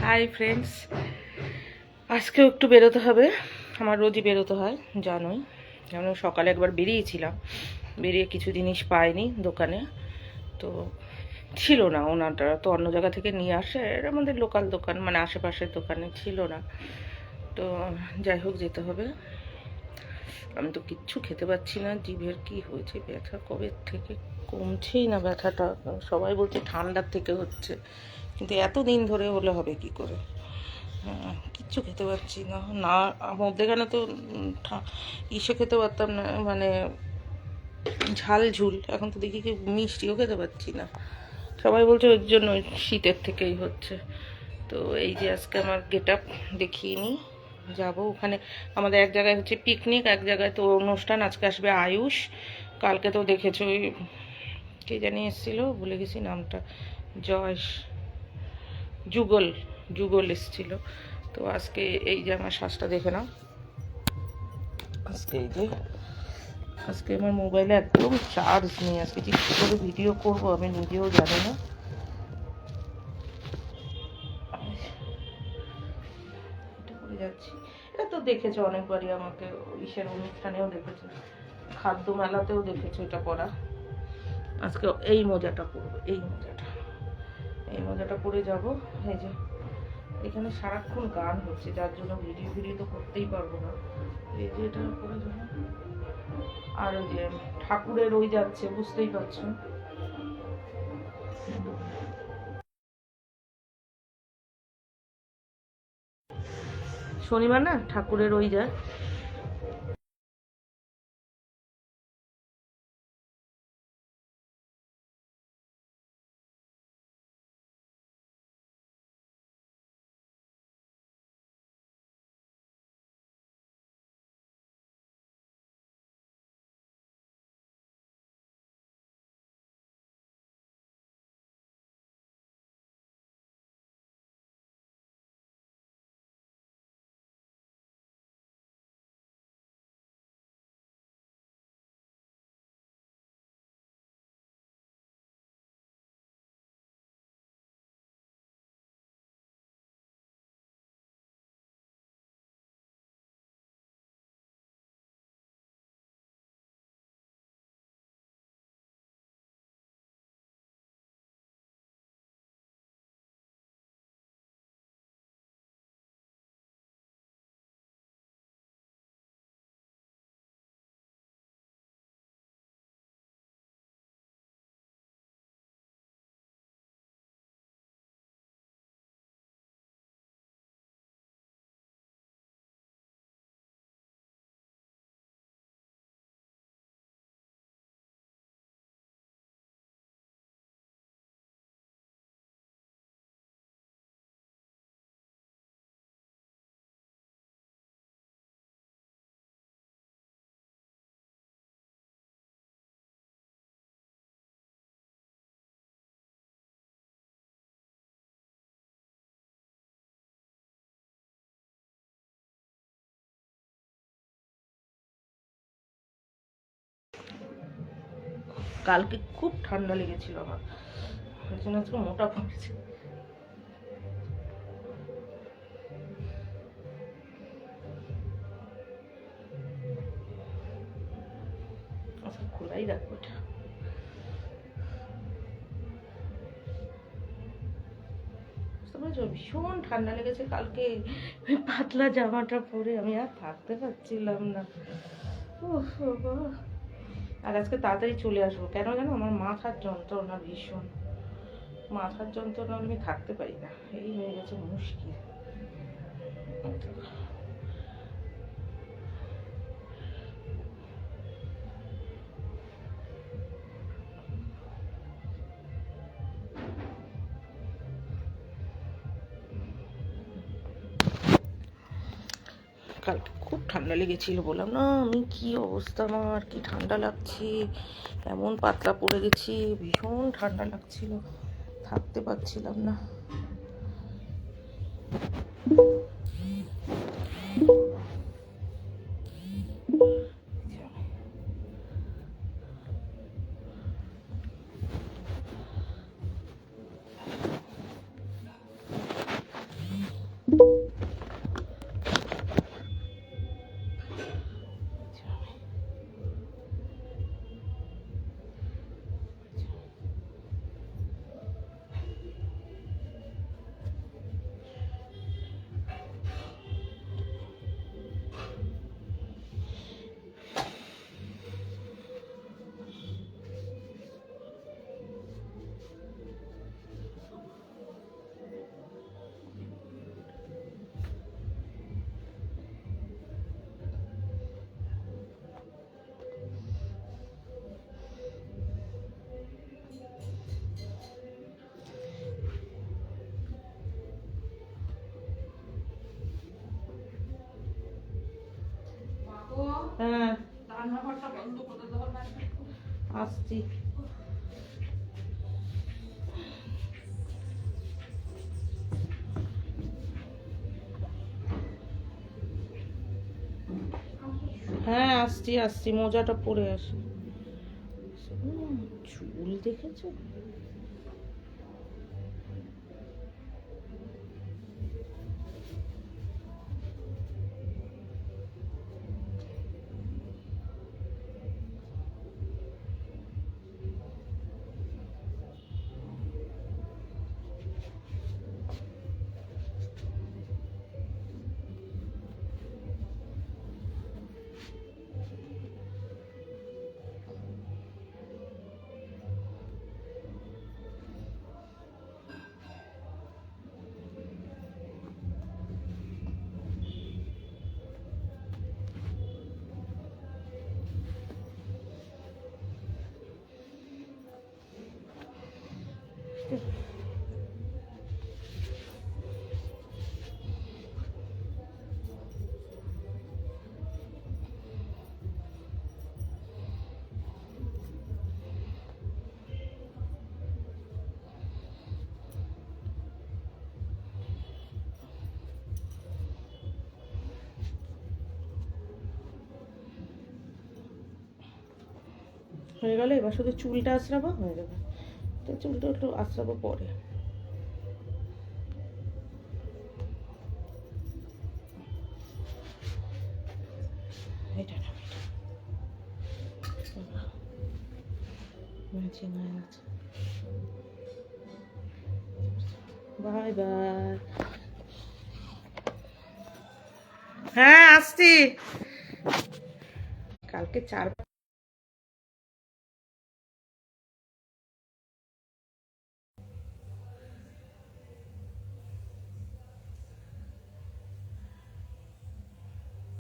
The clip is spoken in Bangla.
হাই ফ্রেন্ডস, আজকেও একটু বেরোতে হবে। আমার রোজই বেরোতে হয় জানোই। যেমন সকালে একবার বেরিয়েছিলাম, বেরিয়ে কিছু জিনিস পাইনি দোকানে, তো ছিল না, ওনারা তো অন্য জায়গা থেকে নিয়ে আসে, এটা আমাদের লোকাল দোকান, মানে আশেপাশের দোকানে ছিল না। তো যাই হোক যেতে হবে। আমি তো কিচ্ছু খেতে পাচ্ছি না, জিভের কি হয়েছে ব্যথা কবে থেকে, কমছেই না ব্যথাটা। সবাই বলছে ঠান্ডার থেকে হচ্ছে, কিন্তু এত দিন ধরে হলে হবে কি করে। কিচ্ছু খেতে পারছি না। না মধ্যেখানে তো ইসে খেতে পারতাম না, মানে ঝাল ঝুল, এখন তো দেখি কি মিষ্টিও খেতে পারছি না। সবাই বলছে ওর জন্য শীতের থেকেই হচ্ছে। তো এই যে আজকে আমার গেট আপ দেখিয়ে নিই, যাবো ওখানে। আমাদের এক জায়গায় হচ্ছে পিকনিক, এক জায়গায় তো অনুষ্ঠান। আজকে আসবে আয়ুষ, কালকে তো দেখেছো ওই কে জানি এসেছিলো, ভুলে গেছি নামটা, জয়স, যুগল, যুগল এসেছিল। তো আজকে এই যে আমার শ্বাসটা দেখে নাও, আজকে এই যে আজকে আমার মোবাইলে একদম চার্জ নেই, আজকে যে কী করে ভিডিও করবো আমি নিজেও জানি না। এটা করে যাচ্ছি, এটা তো দেখেছো অনেকবারই, আমাকে ইসের অনুষ্ঠানেও দেখেছো, খাদ্য মেলাতেও দেখেছো এটা করা। আজকে এই মোজাটা পরবো, এই মোজাটা পরে যাবো। এই যে এখানে সারাক্ষণ গান হচ্ছে, যার জন্য ভিডিও তো করতেই পারবো না। এই যে এটা করে যাবো। আর ওই যে ঠাকুরের ওই যাচ্ছে, বুঝতেই পারছো, শনিবার না ঠাকুরের ওই যায়। কালকে খুব ঠান্ডা লেগেছিল আমার, ওই জন্য আজকে মোটা পড়েছে। আজকে খোলাই রাখবো এটা। বুঝতে পেরেছো, ভীষণ ঠান্ডা লেগেছে কালকে, ওই পাতলা জামাটা পরে আমি আর থাকতে পারছিলাম না। উফ বাবা। আর আজকে তাড়াতাড়ি চলে আসবো, কেন জানো, আমার মাথার যন্ত্রণা ভীষণ, মাথার যন্ত্রণা আমি থাকতে পারি না, এই হয়ে গেছে মুশকিল। কালকে খুব ঠান্ডা লেগেছিল, বললাম না আমি, কি অবস্থা আমার, কি ঠান্ডা লাগছে, এমন পাতলা পড়ে গেছি, ভীষণ ঠান্ডা লাগছিল, থাকতে পারছিলাম না। হ্যাঁ আসছি। হ্যাঁ আসছি আসছি, মোজাটা পরে আসি। চুল দেখেছো? হয়ে গেল, এবার শুধু চুলটা আঁচড়াবো, হয়ে যাবে। তো চুলটা একটু আঁচড়াবো পরে। এটা না, ম্যাচিং হয়ে গেছে। Bye bye. হ্যাঁ আসছি। কালকে 4